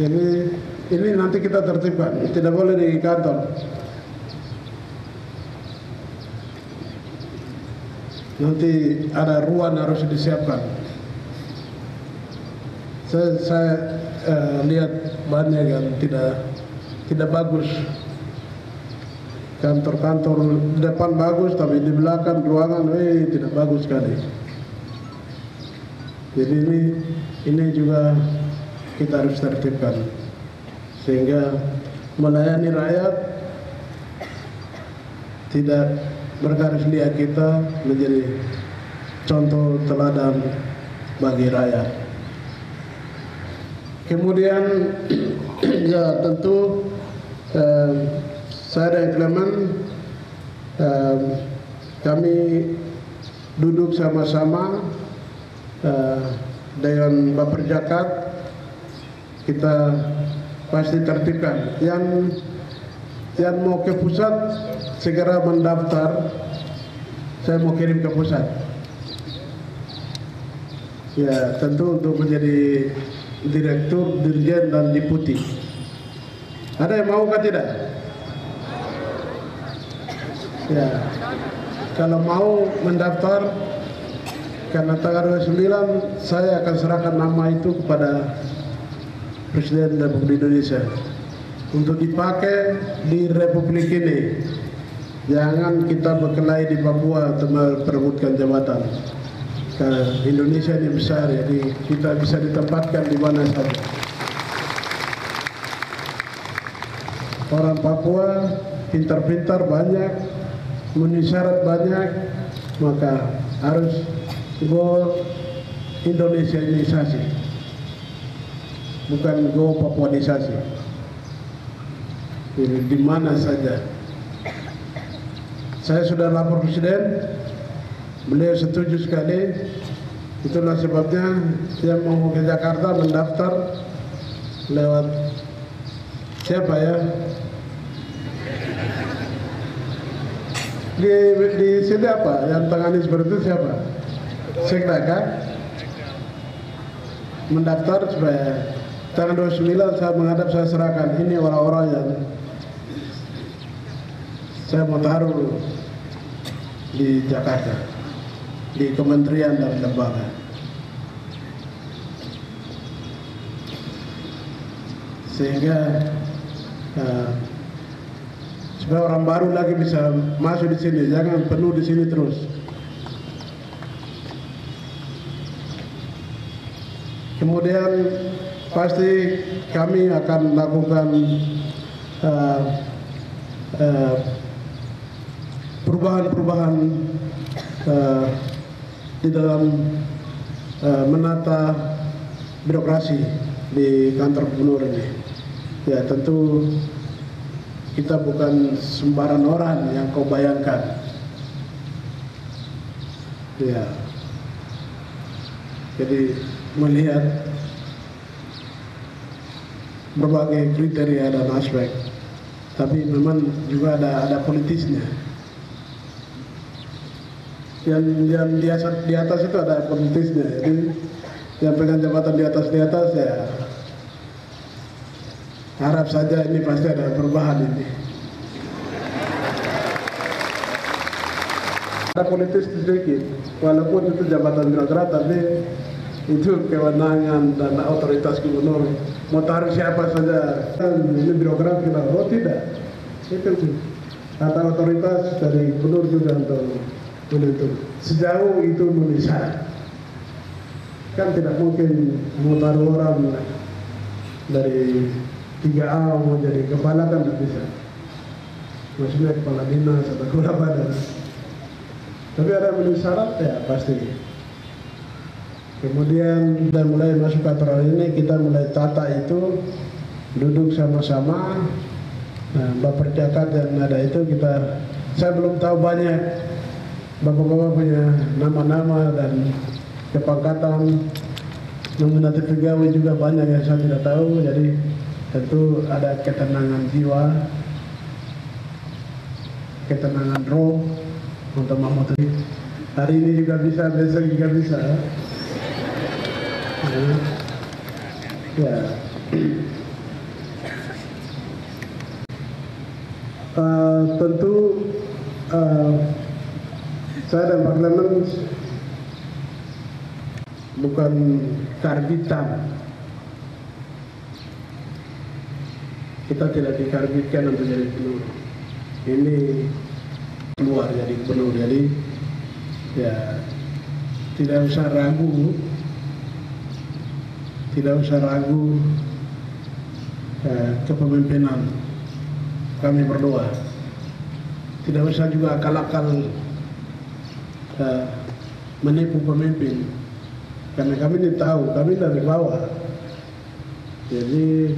Ini nanti kita tertibkan, tidak boleh di kantor. Nanti ada ruang harus disiapkan. Saya lihat banyak yang tidak bagus. Kantor-kantor depan bagus, tapi di belakang ruangan tidak bagus sekali. Jadi ini juga kita harus tertibkan sehingga melayani rakyat tidak bergaris lihat, kita menjadi contoh teladan bagi rakyat. Kemudian ya tentu saya dan Clement kami duduk sama-sama dengan Bapak Jakat, kita pasti tertibkan. Yang mau ke pusat segera mendaftar, saya mau kirim ke pusat. Ya tentu untuk menjadi direktur, dirjen dan deputi. Ada yang mau atau tidak? Ya, kalau mau mendaftar, karena tanggal 29 saya akan serahkan nama itu kepada Presiden Republik Indonesia untuk dipakai di Republik ini. Jangan kita berkelahi di Papua untuk memperebutkan jabatan. Karena Indonesia ini besar, jadi kita bisa ditempatkan di mana saja. Orang Papua pintar-pintar banyak, memenuhi syarat banyak, maka harus go Indonesianisasi, bukan go Papuanisasi. Di mana saja. Saya sudah lapor Presiden, beliau setuju sekali. Itulah sebabnya yang mau ke Jakarta mendaftar lewat siapa ya? Di sini apa? Yang tangani seperti itu siapa? Sekda kan? Mendaftar supaya tanggal 29 saya menghadap, saya serahkan. Ini orang-orang yang saya mau taruh di Jakarta, di kementerian dan lembaga. Sehingga supaya orang baru lagi bisa masuk di sini, jangan penuh di sini terus. Kemudian pasti kami akan lakukan perubahan-perubahan di dalam menata birokrasi di kantor gubernur ini. Ya tentu kita bukan sembarang orang yang kau bayangkan. Ya. Jadi melihat berbagai kriteria dan aspek, tapi memang juga ada politisnya. Yang di atas itu ada politisnya. Jadi yang pegang jabatan di atas ya harap saja ini pasti ada perubahan ini. Ada politis sedikit, walaupun itu jabatan birokrat, tapi itu kewenangan dan otoritas gubernur. Mau taruh siapa saja, ini birokrat kita, oh tidak. Itu kata otoritas dari gubernur juga untuk itu. Sejauh itu memenuhi syarat. Kan tidak mungkin mau taruh orang dari 3A mau jadi kepala, kan tidak bisa. Maksudnya kepala dinas atau kepala badan. Tapi ada memenuhi syarat ya pasti. Kemudian kita mulai masuk kantor ini, kita mulai tata itu, duduk sama-sama. Nah, Bapak Jakat yang ada itu saya belum tahu banyak bapak-bapak punya nama-nama dan kepangkatan, nominatif pegawai juga banyak yang saya tidak tahu. Jadi tentu ada ketenangan jiwa, ketenangan roh untuk memotong. Hari ini juga bisa, besok juga bisa. Ya, tentu saya dan Pak Clement bukan karbitan. Kita tidak dikarbitkan untuk jadi gubernur. Ini keluar jadi gubernur, jadi ya tidak usah ragu, kepemimpinan kami berdua. Tidak usah juga akal-akal menipu pemimpin, karena kami ini tahu, kami dari bawah. Jadi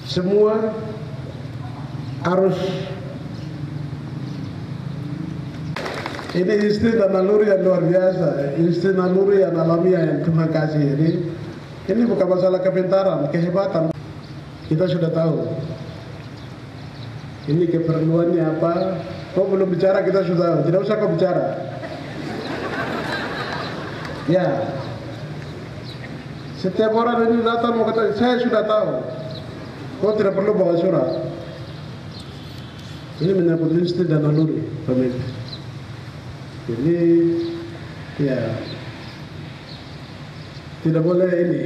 semua harus, ini istri dan naluri yang luar biasa, istri naluri yang alamiah yang Tuhan kasih. Jadi ini bukan masalah kepintaran, kehebatan. Kita sudah tahu ini keperluannya apa. Kau belum bicara, kita sudah tahu. Tidak usah kau bicara. Ya, setiap orang ini datang mau kata, saya sudah tahu. Kau tidak perlu bawa surat. Ini menyangkut istri dan naluri pemimpin. Jadi ya tidak boleh ini.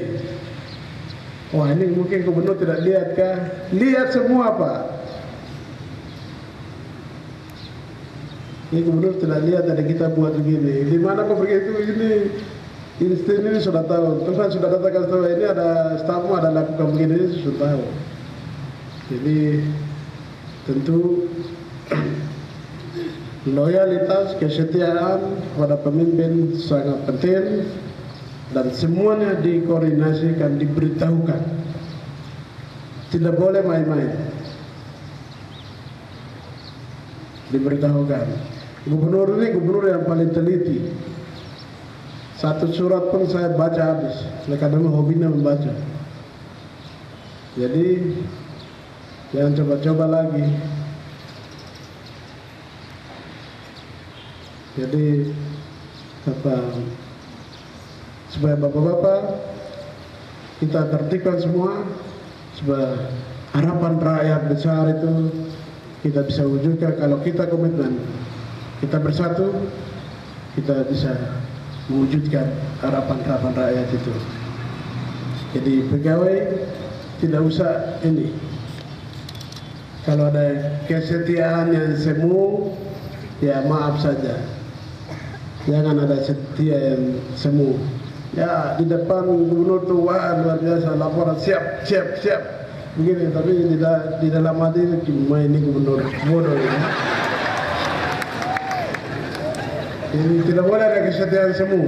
Wah, ini mungkin gubernur tidak lihat kah? Lihat semua, Pak. Ini gubernur tidak lihat ada kita buat begini. Di mana kok begitu? Ini sudah tahu. Tuhan sudah katakan tahu, ini ada stafmu ada lakukan begini, ini sudah tahu. Jadi tentu loyalitas, kesetiaan pada pemimpin sangat penting, dan semuanya dikoordinasikan, diberitahukan. Tidak boleh main-main. Diberitahukan. Gubernur ini gubernur yang paling teliti. Satu surat pun saya baca habis, karena hobinya membaca. Jadi jangan coba-coba lagi. Jadi supaya bapak-bapak kita tertibkan semua, supaya harapan rakyat besar itu kita bisa wujudkan. Kalau kita komitmen, kita bersatu, kita bisa mewujudkan harapan-harapan rakyat itu. Jadi pegawai tidak usah ini. Kalau ada kesetiaan yang semu, ya maaf saja. Jangan ada setia yang semu. Ya di depan gubernur tuh wah luar biasa, laporan siap. Begini, tapi di dalam hati cuma ini gubernur bodoh ini. Jadi tidak boleh ada kesetiaan semu.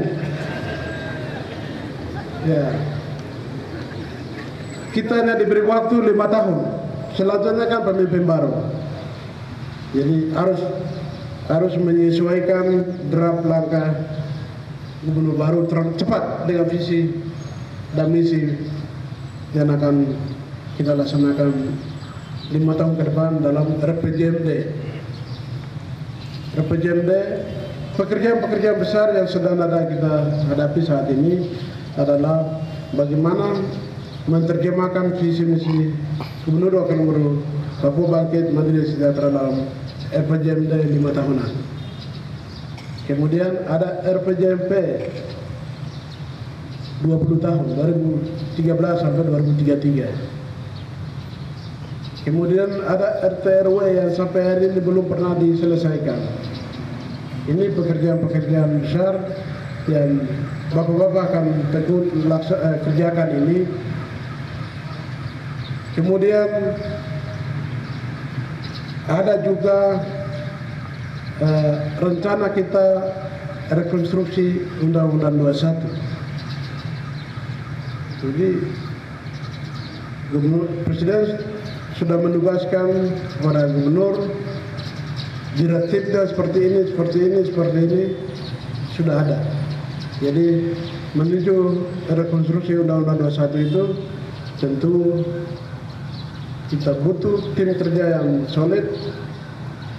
Ya. Kita hanya diberi waktu 5 tahun. Selanjutnya kan pemimpin baru. Jadi harus menyesuaikan draft langkah gubernur baru cepat dengan visi dan misi yang akan kita laksanakan 5 tahun ke depan dalam RPJMD. RPJMD, pekerjaan-pekerjaan besar yang sedang ada kita hadapi saat ini adalah bagaimana menerjemahkan visi misi Gubernur Wakil Gubernur Papua Bangkit Mandiri Sejahtera dalam RPJMD 5 tahunan. Kemudian ada RPJMP 20 tahun 2013 sampai 2033. Kemudian ada RTRW yang sampai hari ini belum pernah diselesaikan. Ini pekerjaan-pekerjaan besar yang bapak-bapak akan kerjakan ini. Kemudian ada juga rencana kita rekonstruksi Undang-Undang 21. Jadi Presiden sudah menugaskan kepada gubernur direktifnya seperti ini sudah ada. Jadi menuju rekonstruksi Undang-Undang 21 itu tentu kita butuh tim kerja yang solid,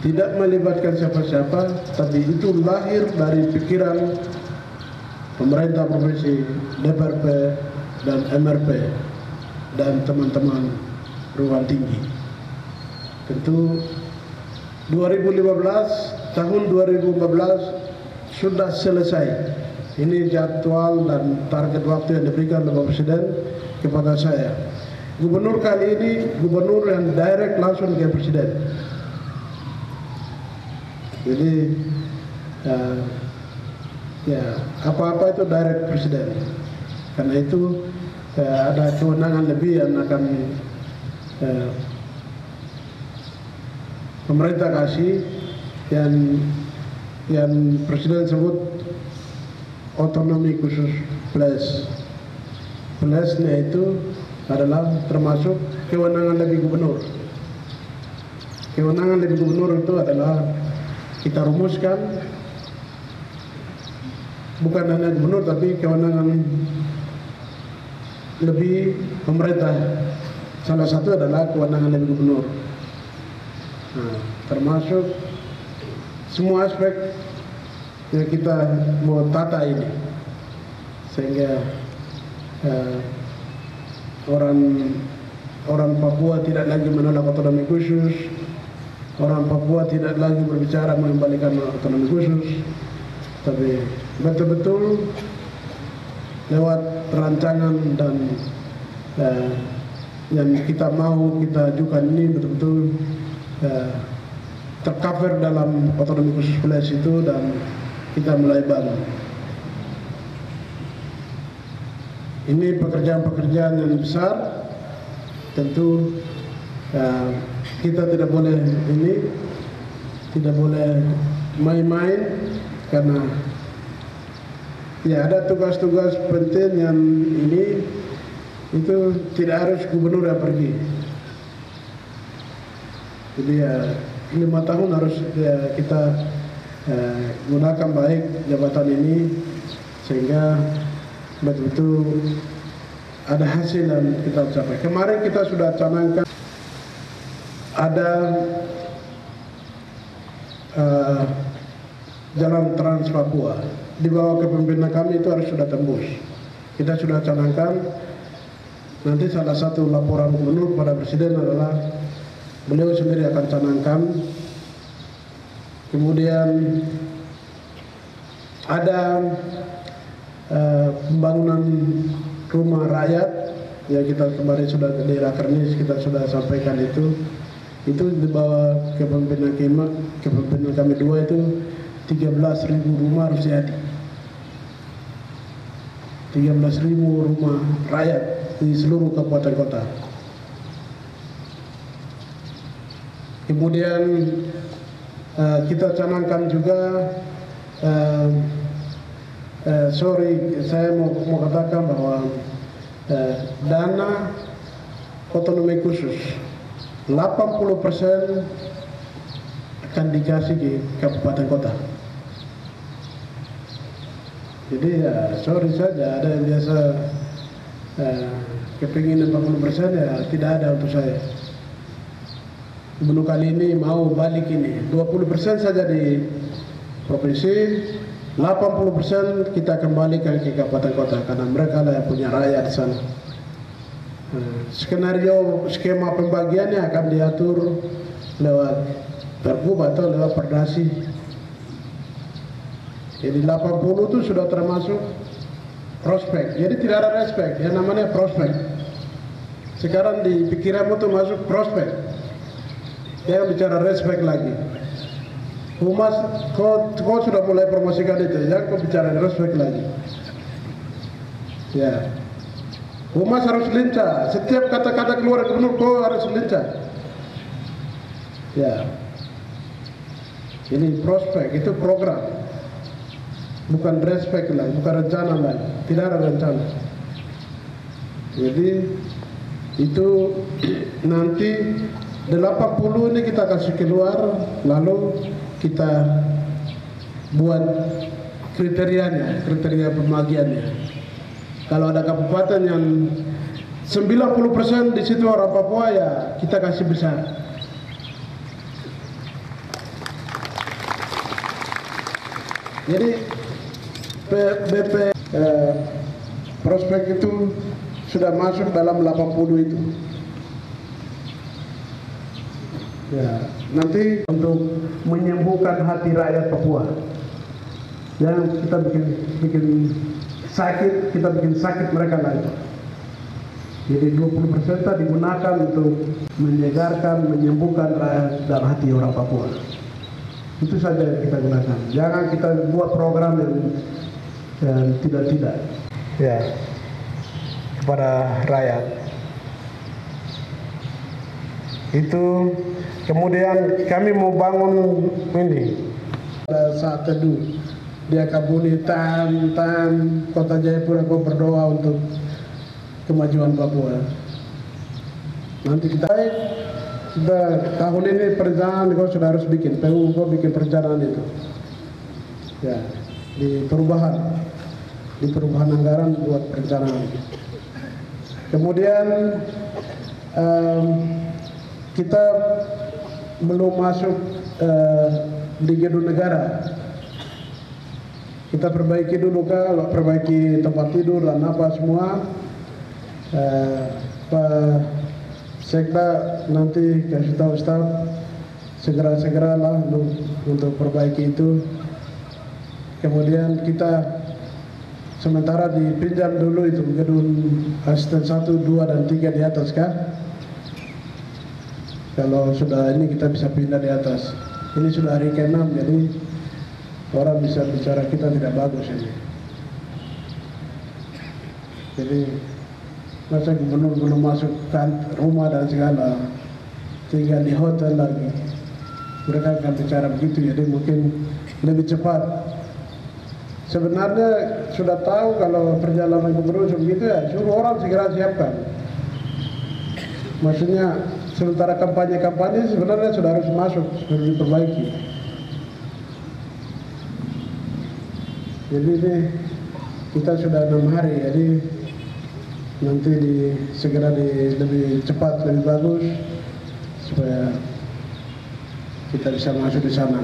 tidak melibatkan siapa-siapa, tapi itu lahir dari pikiran pemerintah provinsi, DPRP dan MRP dan teman-teman ruang tinggi. Tentu 2015, tahun 2015 sudah selesai. Ini jadwal dan target waktu yang diberikan oleh Bapak Presiden kepada saya. Gubernur kali ini gubernur yang direct langsung ke Presiden. Jadi ya apa-apa itu direct Presiden. Karena itu ada kewenangan lebih yang akan pemerintah kasih yang Presiden sebut otonomi khusus plus. Plusnya itu adalah termasuk kewenangan lebih gubernur. Kewenangan lebih gubernur itu adalah kita rumuskan bukan hanya gubernur tapi kewenangan lebih pemerintah. Salah satu adalah kewenangan lebih gubernur. Nah, termasuk semua aspek yang kita mau tata ini sehingga orang Papua tidak lagi menolak otonomi khusus, orang Papua tidak lagi berbicara mengembalikan otonomi khusus, tapi betul-betul lewat rancangan dan yang kita mau kita ajukan ini betul-betul tercover dalam otonomi khusus plus itu dan kita mulai bangun. Ini pekerjaan-pekerjaan yang besar, tentu kita tidak boleh main-main karena ya ada tugas-tugas penting yang ini itu tidak harus gubernur yang pergi. Jadi ya 5 tahun harus kita gunakan baik jabatan ini sehingga betul-betul ada hasil yang kita capai. Kemarin kita sudah canangkan ada jalan Trans Papua di bawah kepemimpinan kami itu harus sudah tembus. Kita sudah canangkan. Nanti salah satu laporan gubernur pada Presiden adalah beliau sendiri akan canangkan. Kemudian ada pembangunan rumah rakyat yang kita kemarin sudah di Rakernis kita sudah sampaikan itu di bawah kepemimpinan kami dua itu 13.000 rumah harus jadi. 13.000 rumah rakyat di seluruh kabupaten kota. Kemudian kita canangkan juga saya mau katakan bahwa dana otonomi khusus 80% akan dikasih ke kabupaten kota. Jadi ya saja ada yang biasa kepingin 40% ya tidak ada untuk saya. Gubernur kali ini mau balik ini 20% saja di provinsi, 80% kita kembalikan ke kabupaten kota karena mereka lah yang punya rakyat di sana. Skenario skema pembagiannya akan diatur lewat pergub atau lewat perdasi. Jadi 80 itu sudah termasuk prospek. Jadi tidak ada respek, yang namanya prospek. Sekarang di pikiranmu itu masuk prospek. Jangan bicara respek lagi. Humas, kau sudah mulai promosikan itu, jangan kau bicara respek lagi. Ya, humas harus lincah. Setiap kata-kata keluar dari mulut kau harus lincah. Ya, ini prospek, itu program, bukan respek lagi, bukan rencana lagi. Tidak ada rencana. Jadi itu nanti 80 ini kita kasih keluar, lalu kita buat kriteria pembagiannya. Kalau ada kabupaten yang 90% di situ orang Papua ya kita kasih besar. Jadi BP prospek itu sudah masuk dalam 80 itu. Ya, nanti untuk menyembuhkan hati rakyat Papua. Yang kita bikin sakit, kita bikin sakit mereka lagi. Jadi 20% digunakan untuk menyegarkan, menyembuhkan rakyat dan hati orang Papua. Itu saja yang kita gunakan. Jangan kita buat program yang tidak-tidak. Ya, kepada rakyat. Itu kemudian kami mau bangun ini. Pada saat teduh, dia kabuli tan Kota Jayapura kau berdoa untuk kemajuan Papua. Nanti kita tahun ini perencanaan kau sudah harus bikin, PU kau bikin perencanaan itu. Ya, di perubahan anggaran buat perencanaan. Kemudian kita belum masuk di gedung negara. Kita perbaiki dulu perbaiki tempat tidur dan apa semua. Pak Sekda nanti kasih tahu staf segera-segeralah untuk perbaiki itu. Kemudian kita sementara dipinjam dulu itu gedung asisten 1, 2, dan 3 di atas kan. Kalau sudah ini kita bisa pindah di atas. Ini sudah hari ke-6, jadi orang bisa bicara kita tidak bagus ini. Jadi masa gubernur belum masuk rumah dan segala, tinggal di hotel lagi. Mereka akan bicara begitu, jadi mungkin lebih cepat. Sebenarnya sudah tahu kalau perjalanan gubernur begitu ya, suruh orang segera siapkan. Maksudnya sementara kampanye sebenarnya sudah harus masuk, sudah diperbaiki. Jadi ini kita sudah 6 hari, jadi nanti segera lebih cepat, lebih bagus supaya kita bisa masuk di sana.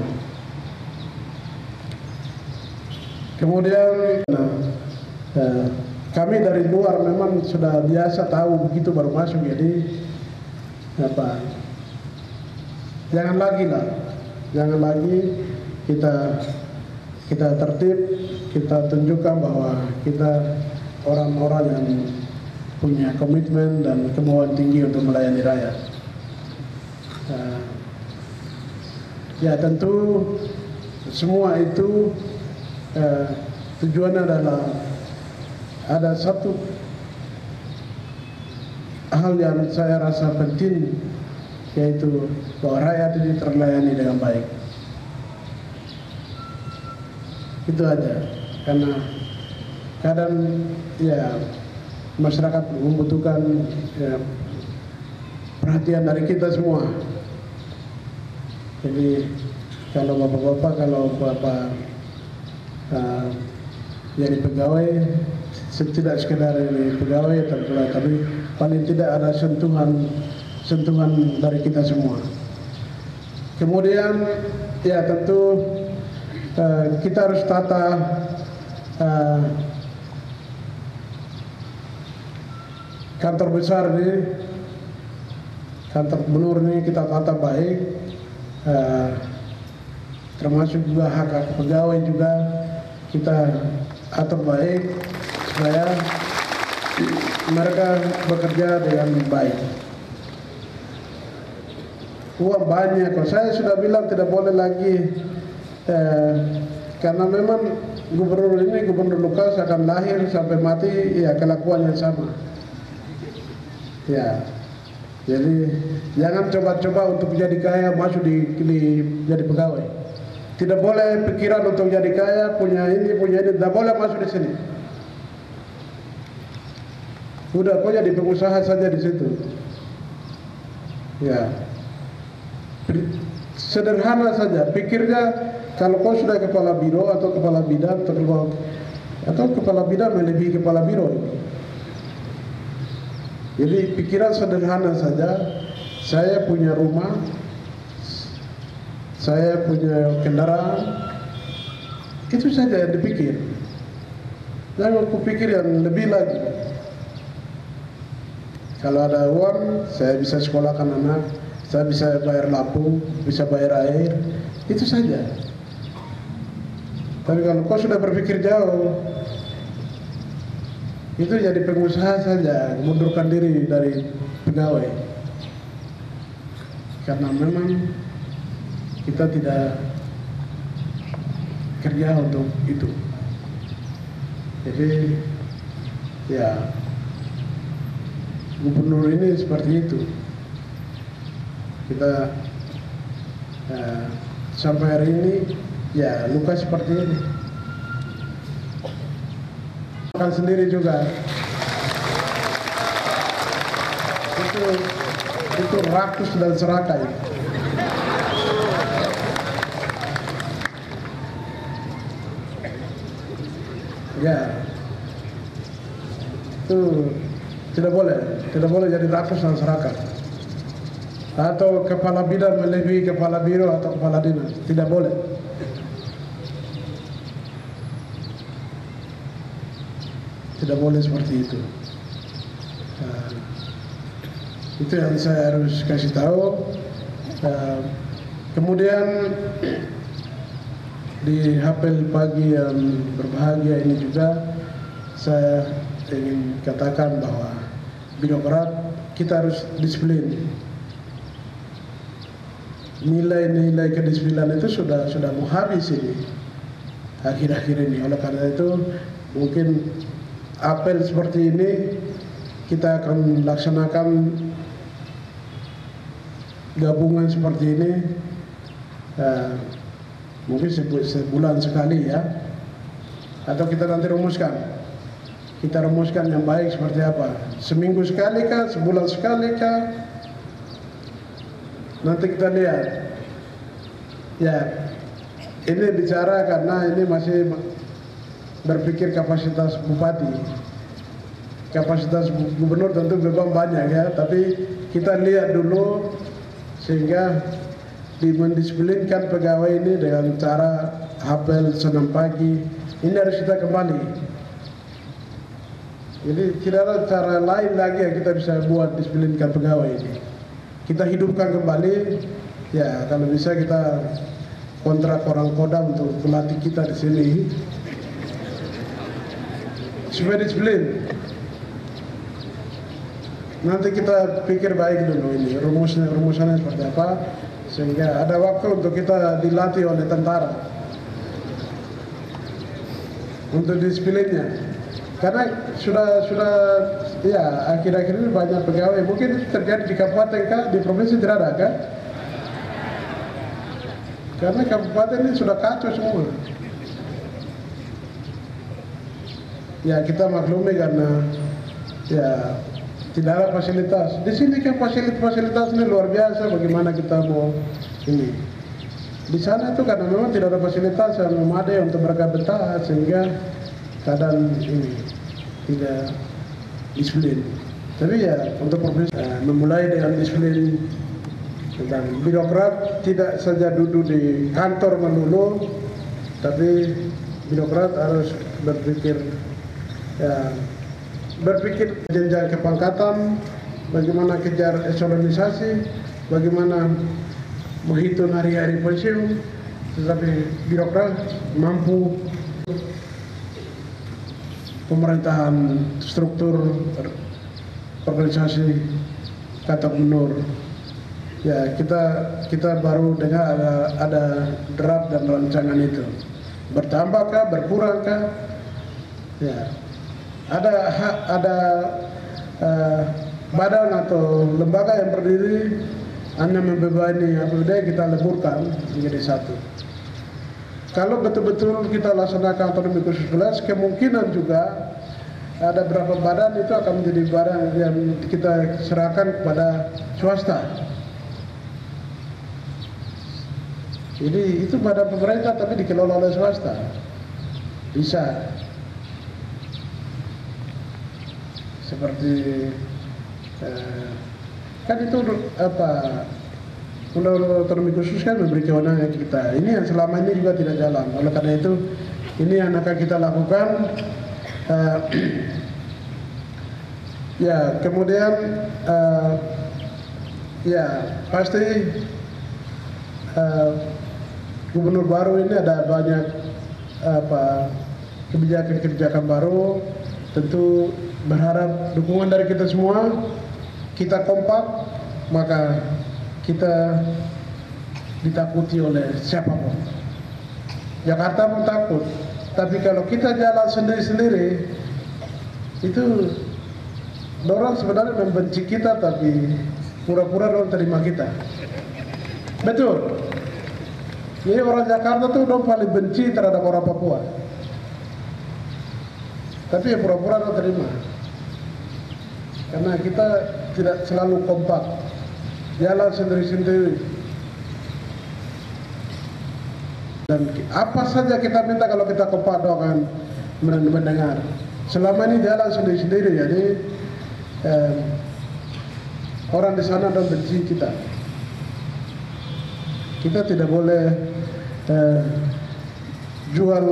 Kemudian kami dari luar memang sudah biasa tahu begitu baru masuk, jadi jangan lagi kita tertib, kita tunjukkan bahwa kita orang-orang yang punya komitmen dan kemauan tinggi untuk melayani rakyat. Ya tentu semua itu tujuannya adalah ada satu hal yang saya rasa penting, yaitu bahwa rakyat ini terlayani dengan baik. Itu aja, karena kadang ya masyarakat membutuhkan perhatian dari kita semua. Jadi kalau bapak-bapak, jadi pegawai, tidak sekedar ini pegawai, tapi paling tidak ada sentuhan dari kita semua. Kemudian ya tentu kita harus tata kantor besar ini, kantor gubernur ini kita tata baik, termasuk juga hak pegawai juga kita atur baik supaya mereka bekerja dengan baik. Uang banyak, saya sudah bilang tidak boleh lagi, karena memang gubernur ini, gubernur Lukas akan lahir sampai mati ya kelakuan yang sama. Ya, jadi jangan coba-coba untuk jadi kaya masuk jadi pegawai. Tidak boleh pikiran untuk jadi kaya, punya ini, tidak boleh masuk di sini. Udah, kau jadi pengusaha saja di situ. Ya, sederhana saja. Pikirnya kalau kau sudah kepala biro atau kepala bidang atau kepala bidang melebihi kepala biro. Jadi pikiran sederhana saja. Saya punya rumah, saya punya kendaraan, itu saja yang dipikir. Jangan kupikir yang lebih lagi. Kalau ada uang, saya bisa sekolahkan anak Saya bisa bayar lampu, bisa bayar air, itu saja. Tapi kalau kau sudah berpikir jauh, itu jadi pengusaha saja, mundurkan diri dari pegawai. Karena memang kita tidak kerja untuk itu. Jadi ya gubernur ini seperti itu. Kita sampai hari ini ya luka seperti ini. Makan sendiri juga. Itu rakus dan serakah. Ya, itu tidak boleh jadi rakus dan serakah. Atau kepala bidang melebihi kepala biro atau kepala dinas, tidak boleh. Tidak boleh seperti itu. Itu yang saya harus kasih tahu. Kemudian di apel pagi yang berbahagia ini juga saya ingin katakan bahwa birokrat kita harus disiplin. Nilai-nilai kedisiplinan itu sudah mau habis ini akhir-akhir ini. Oleh karena itu mungkin apel seperti ini kita akan laksanakan gabungan seperti ini mungkin sebulan sekali ya, atau kita nanti kita rumuskan yang baik seperti apa, seminggu sekali kah, sebulan sekali kah, nanti kita lihat ya. Ini bicara karena ini masih berpikir kapasitas bupati, kapasitas gubernur tentu beban banyak ya, tapi kita lihat dulu sehingga mendisiplinkan pegawai ini dengan cara apel senam pagi. Ini harus kita kembali. Jadi tidak ada cara lain lagi yang kita bisa buat disiplinkan pegawai ini. Kita hidupkan kembali. Ya kalau bisa kita kontrak orang Kodam untuk melatih kita di sini supaya disiplin. Nanti kita pikir baik dulu ini rumusannya seperti apa, sehingga ada waktu untuk kita dilatih oleh tentara untuk disiplinnya. Karena sudah ya akhir-akhir ini banyak pegawai, mungkin itu terjadi di kabupaten kah, di provinsi tidak ada kan? Karena kabupaten ini sudah kacau semua. Ya kita maklumi karena ya tidak ada fasilitas. Di sini kan fasilitas ini luar biasa. Bagaimana kita mau ini? Di sana itu karena memang tidak ada fasilitas yang memadai untuk mereka betah, sehingga keadaan ini tidak disiplin. Tapi ya untuk provinsi memulai dengan disiplin. Dan birokrat tidak saja duduk di kantor melulu, tapi birokrat harus berpikir jenjang kepangkatan, bagaimana kejar eselonisasi, bagaimana menghitung hari-hari pensiun. Tetapi birokrat mampu pemerintahan struktur organisasi kata gubernur. Ya kita baru dengar ada draft dan rancangan itu. Bertambahkah, berkurangkah? Ya. Ada badan atau lembaga yang berdiri hanya membebani APBD, kita leburkan menjadi satu. Kalau betul-betul kita laksanakan otonomi khusus wilayah, kemungkinan juga ada beberapa badan itu akan menjadi badan yang kita serahkan kepada swasta. Jadi itu badan pemerintah tapi dikelola oleh swasta. Bisa. Seperti kan itu apa, Undang-Undang Otonomi Khusus kan memberi kewenangan kita. Ini yang selama ini juga tidak jalan. Oleh karena itu ini yang akan kita lakukan. Ya kemudian Ya, pasti gubernur baru ini ada banyak kebijakan-kebijakan baru. Tentu berharap dukungan dari kita semua. Kita kompak, maka kita ditakuti oleh siapapun. Jakarta pun takut. Tapi kalau kita jalan sendiri-sendiri, itu orang sebenarnya membenci kita, tapi pura-pura orang terima kita. Betul. Jadi orang Jakarta tuh orang paling benci terhadap orang Papua. Tapi ya pura-pura orang terima. Karena kita tidak selalu kompak, jalan sendiri-sendiri. Dan apa saja kita minta kalau kita kompak doang mendengar. Selama ini jalan sendiri-sendiri, jadi orang di sana dan benci kita. Kita tidak boleh jual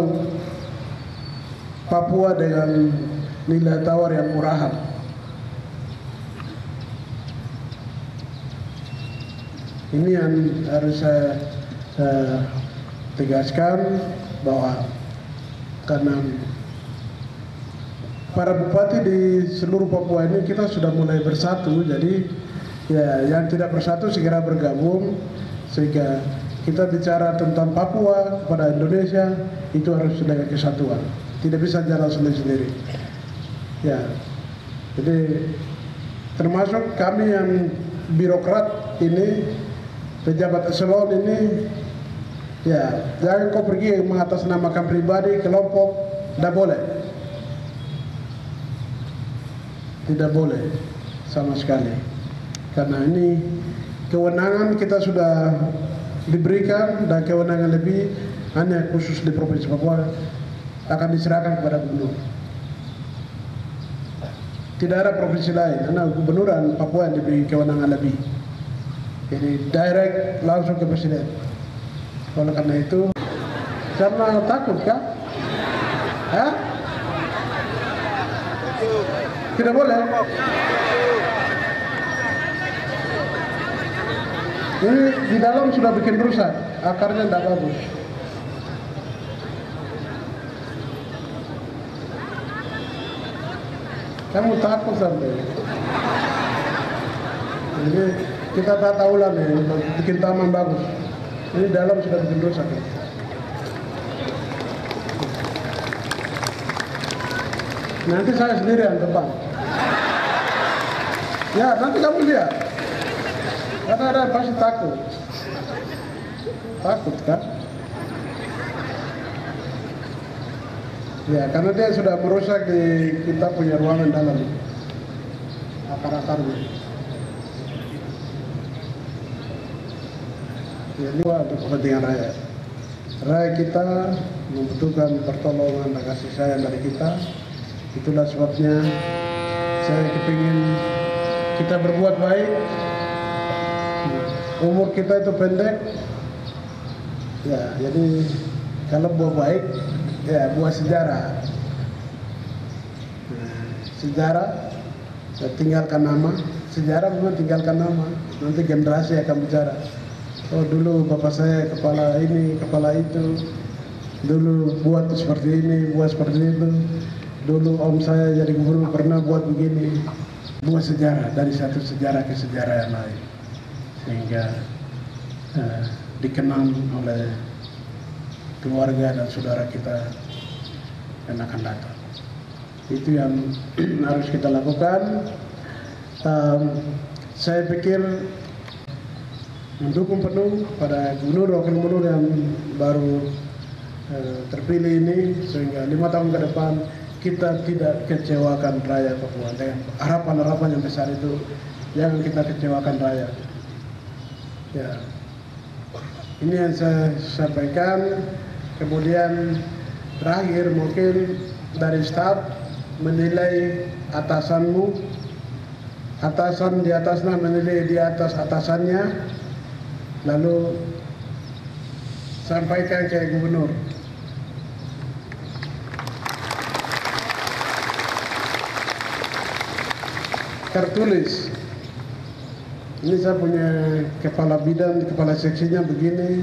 Papua dengan nilai tawar yang murahan. Ini yang harus saya tegaskan, bahwa karena para bupati di seluruh Papua ini kita sudah mulai bersatu, jadi ya yang tidak bersatu segera bergabung, sehingga kita bicara tentang Papua kepada Indonesia itu harus dengan kesatuan, tidak bisa jalan sendiri-sendiri. Ya, jadi termasuk kami yang birokrat ini, pejabat eselon ini, ya jangan kau pergi mengatasnamakan pribadi, kelompok, tidak boleh. Tidak boleh sama sekali. Karena ini kewenangan kita sudah diberikan, dan kewenangan lebih hanya khusus di Provinsi Papua akan diserahkan kepada gubernur. Tidak ada provinsi lain, karena gubernur dan Papua yang diberi kewenangan lebih. Jadi direct langsung ke presiden. Oleh karena itu, karena takut kah? Hah? Tidak boleh. Ini di dalam sudah bikin rusak, akarnya tidak bagus. Kamu takut sampai. Jadi kita tata ulang ya, bikin taman bagus. Ini dalam sudah bikin rusak ya. Nanti saya sendiri yang tebang. Ya, nanti kamu lihat. Karena ada pasti takut. Takut kan? Ya, karena dia sudah merusak di kita punya ruangan dalam. Akar-akarnya. Ya, ini untuk kepentingan rakyat. Rakyat kita membutuhkan pertolongan dan kasih sayang dari kita. Itulah sebabnya saya kepingin kita berbuat baik. Umur kita itu pendek. Ya, jadi kalau buat baik, ya buat sejarah. Sejarah, ya, tinggalkan nama. Sejarah memang tinggalkan nama. Nanti generasi akan bicara. Oh dulu bapak saya kepala ini, kepala itu. Dulu buat seperti ini, buat seperti itu. Dulu om saya jadi gubernur pernah buat begini. Buat sejarah, dari satu sejarah ke sejarah yang lain. Sehingga dikenang oleh keluarga dan saudara kita yang akan datang. Itu yang harus kita lakukan. Saya pikir mendukung penuh pada gubernur, wakil gubernur yang baru terpilih ini, sehingga 5 tahun ke depan kita tidak kecewakan rakyat Papua. Dengan harapan-harapan yang besar itu, jangan kita kecewakan rakyat. Ya, ini yang saya sampaikan. Kemudian terakhir mungkin dari staf menilai atasanmu, atasan di atasnya menilai di atas atasannya, lalu sampaikan ke gubernur. Tertulis Ini saya punya kepala bidang, kepala seksinya begini,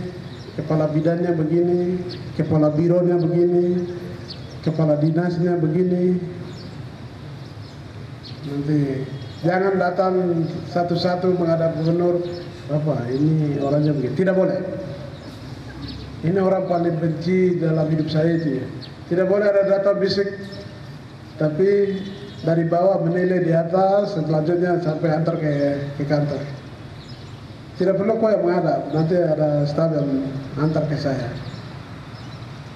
kepala bidangnya begini, kepala bironya begini, kepala dinasnya begini. Nanti jangan datang satu-satu menghadap gubernur, Bapak ini orangnya begini. Tidak boleh. Ini orang paling benci dalam hidup saya itu ya. Tidak boleh ada datang bisik, tapi dari bawah menilai di atas, selanjutnya sampai antar ke kantor. Tidak perlu kau yang menghadap, nanti ada staf yang antar ke saya.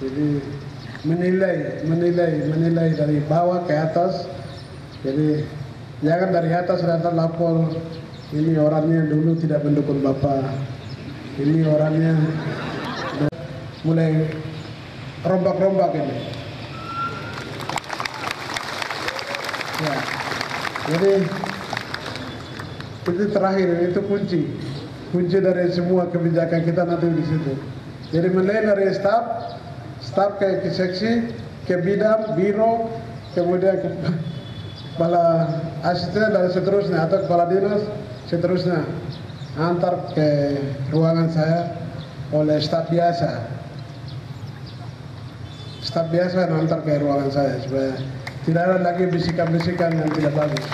Jadi menilai dari bawah ke atas. Jadi jangan dari atas datang lapor, ini orangnya dulu tidak mendukung Bapak, ini orangnya mulai rombak-rombak ini. Ya, jadi itu terakhir, itu kunci dari semua kebijakan kita nanti di situ. Jadi mulai dari staf ke seksi, ke bidang, biro, kemudian kepala asisten dan seterusnya, atau kepala dinas seterusnya antar ke ruangan saya oleh staf biasa. Staf biasa yang antar ke ruangan saya supaya tidak ada lagi bisikan-bisikan yang tidak bagus.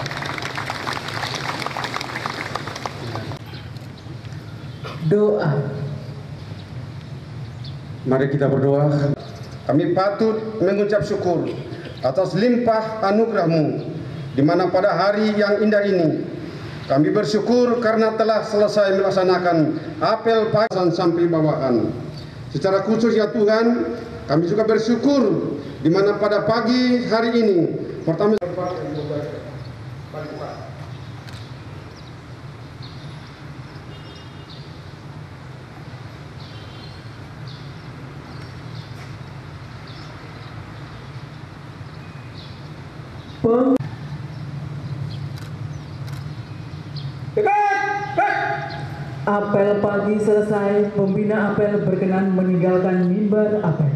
Doa. Mari kita berdoa. Kami patut mengucap syukur atas limpah anugerah-Mu, di mana pada hari yang indah ini kami bersyukur karena telah selesai melaksanakan apel pagi sampai bawahan. Secara khusus ya Tuhan, kami juga bersyukur di mana pada pagi hari ini pertama Apel pagi selesai, pembina apel berkenan meninggalkan mimbar apel.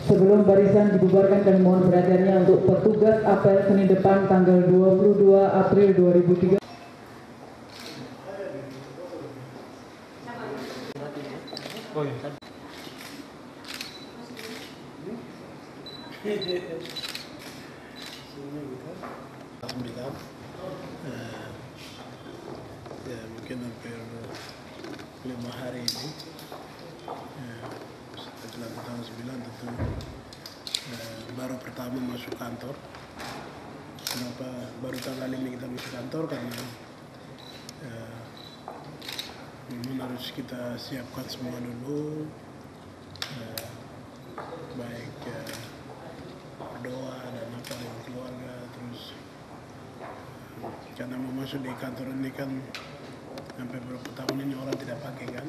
Sebelum barisan dibubarkan, kami mohon perhatiannya untuk petugas apel Senin depan tanggal 22 April 2003. Ya mungkin hampir 5 hari ini setelah tanggal 9 tentu baru pertama masuk kantor. Kenapa baru tanggal ini kita masuk kantor? Karena memang harus kita siapkan semua dulu, baik berdoa dan apa dengan keluarga. Terus karena mau masuk di kantor ini kan sampai beberapa tahun ini orang tidak pakai kan,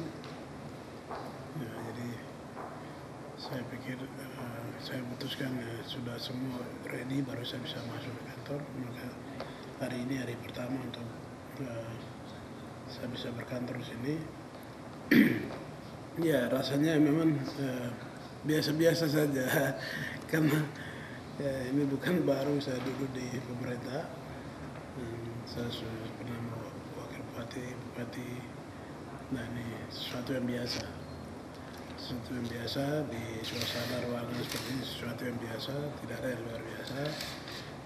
ya, jadi saya pikir saya putuskan sudah semua ready baru saya bisa masuk ke kantor. Maka hari ini hari pertama untuk saya bisa berkantor di sini. Ya rasanya memang biasa-biasa saja karena ini bukan baru saya duduk di pemerintah. Saya sudah pernah wakil bupati. Nah ini sesuatu yang biasa di suasana ruangan seperti ini, sesuatu yang biasa, tidak ada yang luar biasa.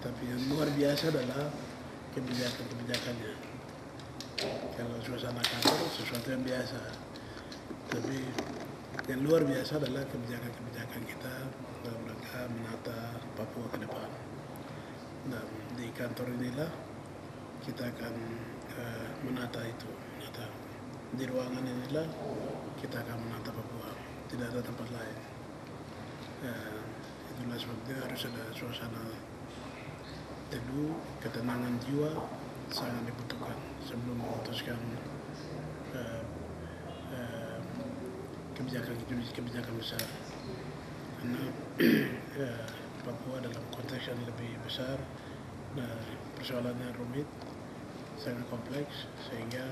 Tapi yang luar biasa adalah kebijakannya. Kalau suasana kantor sesuatu yang biasa, tapi yang luar biasa adalah kebijakan kita dalam rangka menata Papua ke depan. Dan di kantor inilah kita akan menata itu. Di ruangan inilah kita akan menata Papua, tidak ada tempat lain. Itulah sebabnya harus ada suasana teduh, ketenangan jiwa sangat dibutuhkan sebelum memutuskan kebijakan besar. Karena Papua dalam konteks yang lebih besar, persoalannya rumit, sangat kompleks, sehingga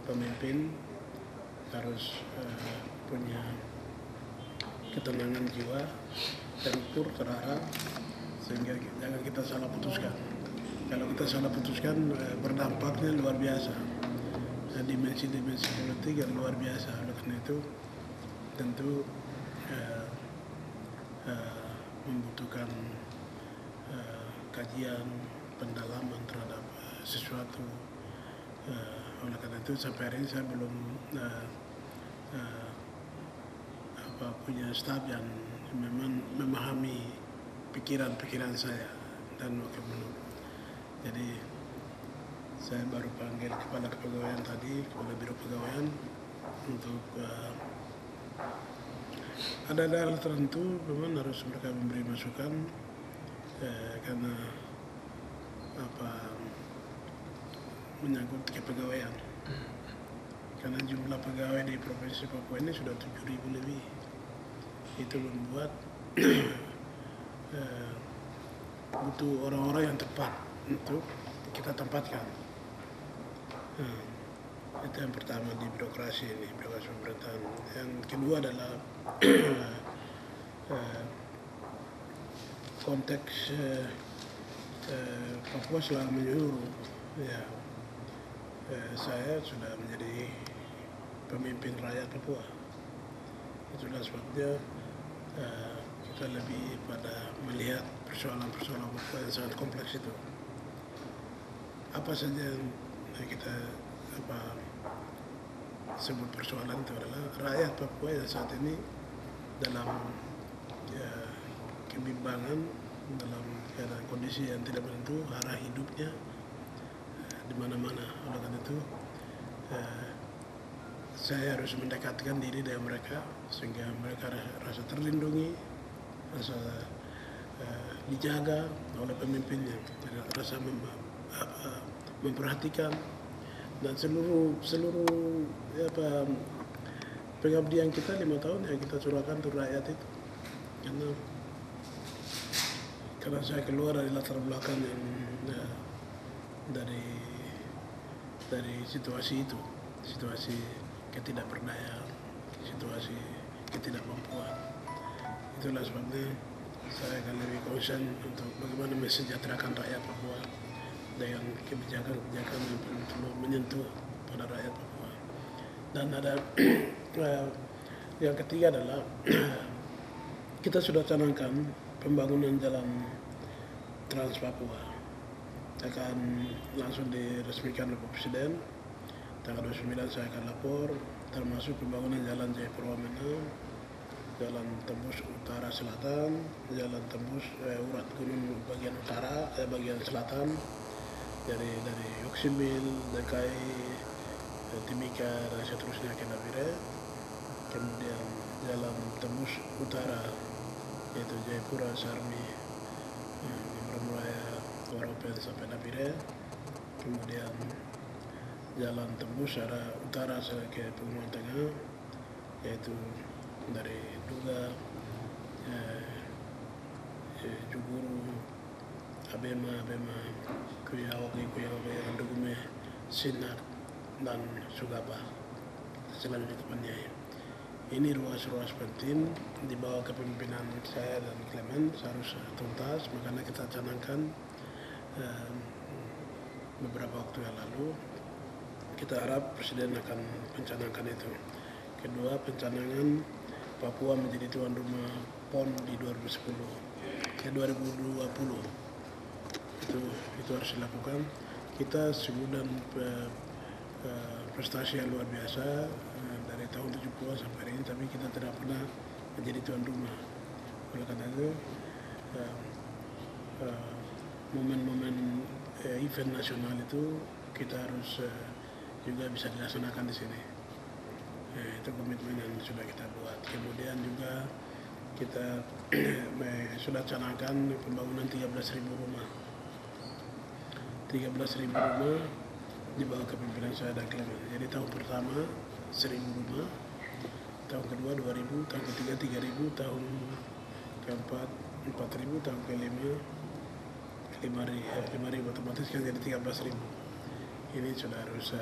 pemimpin kita harus punya ketenangan jiwa, terukur, terarah, sehingga jangan kita salah putuskan. Kalau kita salah putuskan, berdampaknya luar biasa. Dimensi-dimensi politik yang luar biasa. Oleh karena itu, tentu membutuhkan kajian, pendalaman terhadap sesuatu. Oleh karena itu, sampai hari ini saya belum punya staf yang memang memahami pikiran-pikiran saya dan wakil gubernur. Jadi saya baru panggil kepala kepegawaian tadi, kepala biro pegawaian untuk ada daerah tertentu memang harus mereka memberi masukan karena menyangkut kepegawaian. Karena jumlah pegawai di Provinsi Papua ini sudah 7.000 lebih. Itu membuat butuh orang-orang yang tepat untuk kita tempatkan. Itu yang pertama di birokrasi ini, birokrasi pemerintahan. Yang kedua adalah konteks Papua selalu menyeluruh. Ya, saya sudah menjadi pemimpin rakyat Papua. Itulah sebabnya kita lebih pada melihat persoalan-persoalan Papua yang sangat kompleks itu. Apa saja yang kita sebut persoalan itu adalah rakyat Papua yang saat ini dalam kebimbangan, dalam keadaan kondisi yang tidak menentu, arah hidupnya di mana-mana. Oleh karena itu, saya harus mendekatkan diri dengan mereka sehingga mereka rasa terlindungi, rasa dijaga oleh pemimpinnya, rasa memperhatikan, dan seluruh pengabdian kita 5 tahun yang kita curahkan untuk rakyat itu. Karena saya keluar dari latar belakang yang dari situasi itu, situasi ketidakberdayaan, situasi ketidakmampuan. Itulah sebabnya saya akan lebih concern untuk bagaimana mensejahterakan rakyat Papua dengan kebijakan-kebijakan yang perlu menyentuh pada rakyat Papua. Dan ada yang ketiga adalah kita sudah canangkan pembangunan jalan Trans Papua akan langsung diresmikan oleh Pak Presiden. Tanggal 29 saya akan lapor, termasuk pembangunan jalan Jayapura-Wamena, jalan tembus utara selatan, jalan tembus urat gunung bagian utara, bagian selatan, dari Oksimil, DKI, Timika, dan seterusnya ke Nabire. Kemudian jalan tembus utara, yaitu Jayapura, Sarmi, Namraya, Waropen sampai Nabire. Kemudian jalan tembus arah utara ke Pegunungan Tengah, yaitu dari Duga, Juguru, Abema, Kuyaoke, Andugume, Sinak, dan Sugapa. Selanjutnya Panyai. Ini ruas-ruas penting di bawah kepemimpinan saya dan Clement harus tuntas, makanya kita canangkan beberapa waktu yang lalu. Kita harap Presiden akan mencanangkan itu. Kedua, pencanangan Papua menjadi tuan rumah PON di 2020. Itu harus dilakukan. Kita sebulan prestasi yang luar biasa dari tahun 70 sampai hari ini, tapi kita tidak pernah menjadi tuan rumah. Oleh karena itu, momen-momen event nasional itu kita harus juga bisa dilaksanakan di sini. Itu komitmen yang sudah kita buat. Kemudian juga kita sudah canangkan pembangunan 13.000 rumah. 13.000 rumah di bawah kepemimpinan saya dan Clement. Jadi tahun pertama 1.000 rumah, tahun kedua 2.000, tahun ketiga 3.000, tahun keempat 4.000, tahun kelima 5.000, otomatis kan jadi 13.000. Ini sudah harus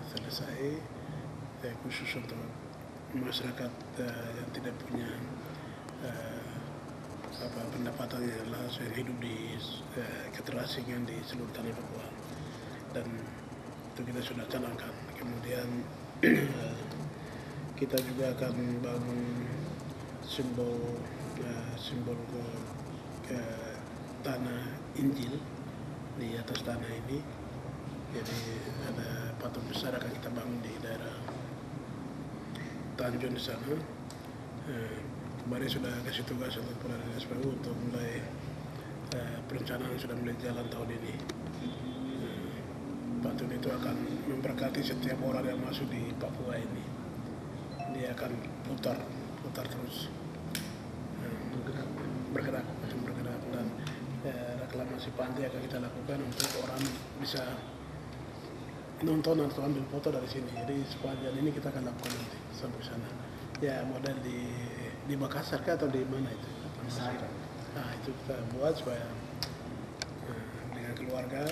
selesai khusus untuk masyarakat yang tidak punya pendapatannya adalah saya hidup di keterasingan di seluruh tanah Papua, dan itu kita sudah canangkan. Kemudian kita juga akan bangun simbol ke tanah Injil di atas tanah ini. Jadi ada patung besar akan kita bangun di daerah Tanjung di sana. Kemarin sudah kasih tugas untuk Perdana SPU untuk mulai perencanaan sudah mulai jalan tahun ini. Patung itu akan memberkati setiap orang yang masuk di Papua ini. Dia akan putar terus, bergerak, dan reklamasi pantai akan kita lakukan untuk orang bisa nonton atau ambil foto dari sini. Jadi sepanjang ini kita akan lakukan nanti sampai sana. Ya model di Makassar atau di mana itu? Nah itu kita buat supaya dengan keluarga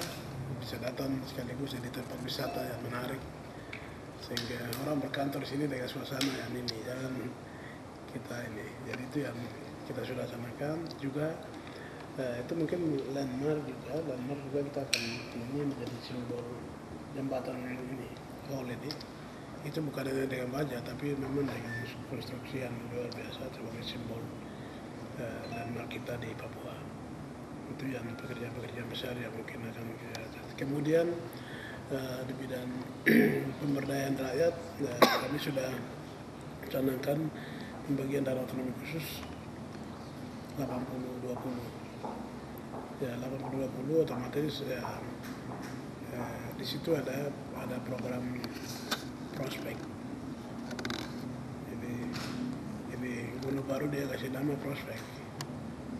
bisa datang sekaligus jadi tempat wisata yang menarik, sehingga orang berkantor di sini dengan suasana yang ini, jangan kita ini. Jadi itu yang kita sudah samakan juga. Itu mungkin landmark juga kita akan ini menjadi simbol jembatan ini, hall ini. Itu bukan hanya dengan baja, tapi memang dengan konstruksi yang luar biasa sebagai simbol landmark kita di Papua. Itu yang pekerjaan besar yang mungkin akan kita. Kemudian di bidang pemberdayaan rakyat, kami sudah canangkan pembagian dana otonomi khusus 80-20. Ya 80-20 otomatis di situ ada program prospek. Jadi Gubernur baru dia kasih nama prospek,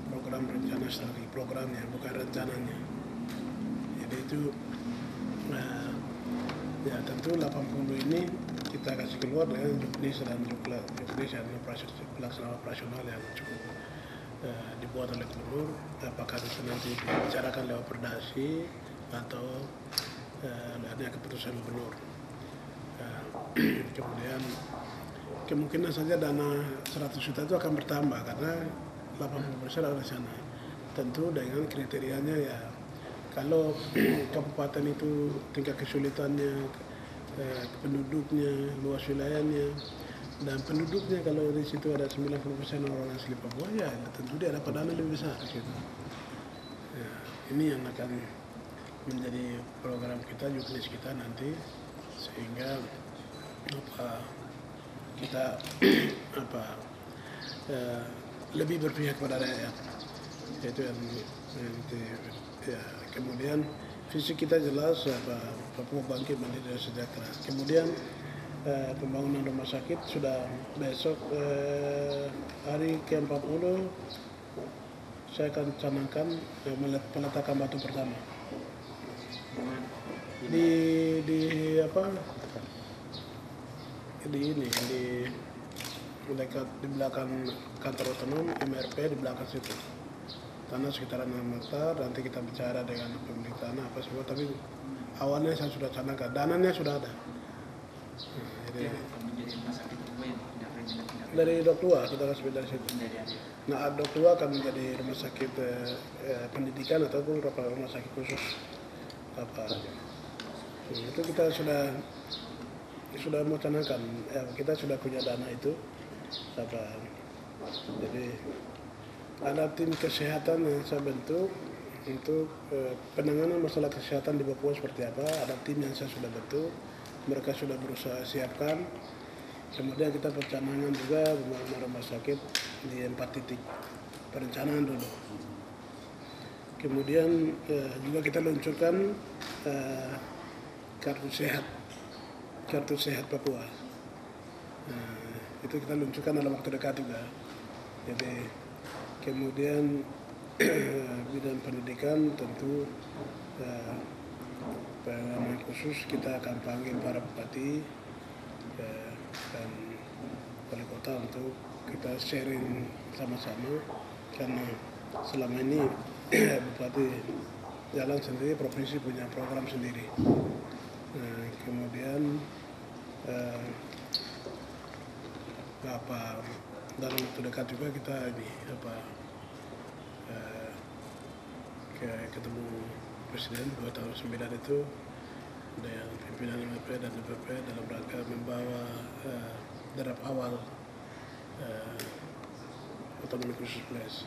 program rencana strategi, programnya bukan rencananya. Jadi itu ya tentu 80 ini kita kasih keluar dengan juknis dan pelaksanaan operasional yang cukup dibuat oleh Gubernur. Apakah itu nanti dibicarakan lewat perdasi atau ada keputusan Gubernur. Kemudian kemungkinan saja dana 100 juta itu akan bertambah karena 80% ada di sana. Tentu dengan kriterianya ya, kalau kabupaten itu tingkat kesulitannya, penduduknya, luas wilayahnya, dan penduduknya kalau di situ ada 90% orang asli Papua, ya tentu dia dapat dana lebih besar gitu. Ya, ini yang akan menjadi program kita, juknis kita nanti, sehingga kita lebih berpihak pada rakyat. Itu yang ya. Kemudian visi kita jelas, Papua bangkit mandiri dan sejahtera. Kemudian pembangunan rumah sakit sudah besok hari ke-40 saya akan canangkan peletakan batu pertama di dekat di belakang kantor otonom MRP, di belakang situ. Tanah sekitaran 6 hektar, nanti kita bicara dengan pemilik tanah apa semua, tapi awalnya saya sudah canangkan, dananya sudah ada. Jadi dari Dok 2 kita kasih dari situ. Nah Dok 2 akan menjadi rumah sakit pendidikan ataupun rumah sakit khusus itu kita sudah mau canangkan, kita sudah punya dana itu. Jadi ada tim kesehatan yang saya bentuk untuk penanganan masalah kesehatan di Papua seperti apa. Ada tim yang saya sudah bentuk, mereka sudah berusaha siapkan. Kemudian kita perencanaan juga pembangunan rumah sakit di 4 titik perencanaan dulu. Kemudian juga kita luncurkan kartu sehat Papua. Itu kita luncurkan dalam waktu dekat juga. Jadi kemudian bidang pendidikan tentu pengalaman khusus kita akan panggil para bupati dan wali kota untuk kita sharing sama-sama, karena selama ini bupati jalan sendiri, provinsi punya program sendiri. Kemudian dalam waktu dekat juga kita ketemu Presiden 2 tahun 9 itu dengan pimpinan MPP dan DPP dalam rangka membawa draft awal otonomi khusus Flores.